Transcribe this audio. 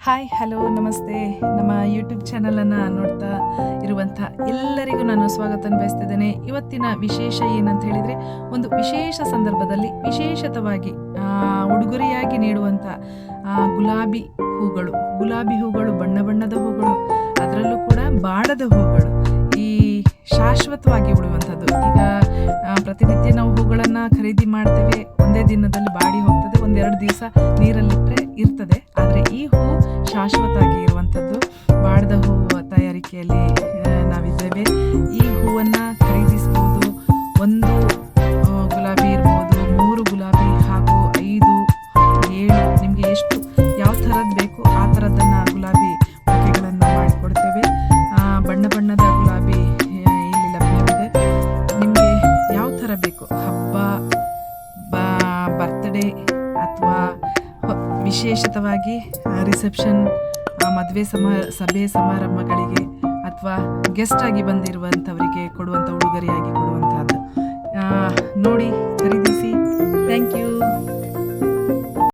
Hi hello ನಮಸ್ತೆ. ನಮ್ಮ YouTube ಚಾನಲನ್ನು ನೋಡ್ತಾ ಇರುವಂಥ ಎಲ್ಲರಿಗೂ ನಾನು ಸ್ವಾಗತ ಬಯಸ್ತಿದ್ದೇನೆ. ಇವತ್ತಿನ ವಿಶೇಷ ಏನಂತ ಹೇಳಿದರೆ, ಒಂದು ವಿಶೇಷ ಸಂದರ್ಭದಲ್ಲಿ ವಿಶೇಷತವಾಗಿ ಉಡುಗೊರೆಯಾಗಿ ನೀಡುವಂಥ ಗುಲಾಬಿ ಹೂಗಳು, ಬಣ್ಣ ಬಣ್ಣದ ಹೂಗಳು, ಅದರಲ್ಲೂ ಕೂಡ ಬಾಡದ ಹೂಗಳು, ಈ ಶಾಶ್ವತವಾಗಿ ಉಳಿಯುವಂಥದ್ದು. ಈಗ ಪ್ರತಿನಿತ್ಯ ನಾವು ಹೂಗಳನ್ನು ಖರೀದಿ ಮಾಡ್ತೇವೆ, ಒಂದೇ ದಿನದಲ್ಲಿ ಬಾಡಿ ಹೋಗ್ತದೆ, ಒಂದೆರಡು ದಿವಸ ನೀರಲ್ಲಿಟ್ಟರೆ ಇರ್ತದೆ. ಆದರೆ ಈ ಹೂ ಶಾಶ್ವತವಾಗಿ ಇರುವಂಥದ್ದು. ಬಾಡದ ಹೂವು ತಯಾರಿಕೆಯಲ್ಲಿ ನಾವಿದ್ದೇವೆ. ಈ ಹೂವನ್ನು ಖರೀದಿಸ್ಬೋದು. ಒಂದು ಗುಲಾಬಿ ಇರ್ಬೋದು, 3 ಗುಲಾಬಿ ಹಾಗೂ 5, 7, ನಿಮಗೆ ಎಷ್ಟು ಯಾವ ಥರದ್ದು ಬೇಕು ಆ ಥರದ್ದನ್ನು ಗುಲಾಬಿ ಬೊಕೆಗಳನ್ನು ಮಾಡಿಕೊಡ್ತೇವೆ. ಬಣ್ಣ ಬಣ್ಣದ ಗುಲಾಬಿ ಇಲ್ಲಿ ಲಭ್ಯವಿದೆ. ನಿಮಗೆ ಯಾವ ಥರ ಬೇಕು, ಹಬ್ಬ, ಬರ್ತ್ಡೇ ಅಥವಾ ವಿಶೇಷತವಾಗಿ ರಿಸೆಪ್ಷನ್, ಮದುವೆ ಸಭೆ ಸಮಾರಂಭಗಳಿಗೆ ಅಥವಾ ಗೆಸ್ಟ್ ಆಗಿ ಬಂದಿರುವಂಥವರಿಗೆ ಕೊಡುವಂಥ ಉಡುಗೊರೆಯಾಗಿ ಕೊಡುವಂಥದ್ದು. ನೋಡಿ, ಖರೀದಿಸಿ. Thank you.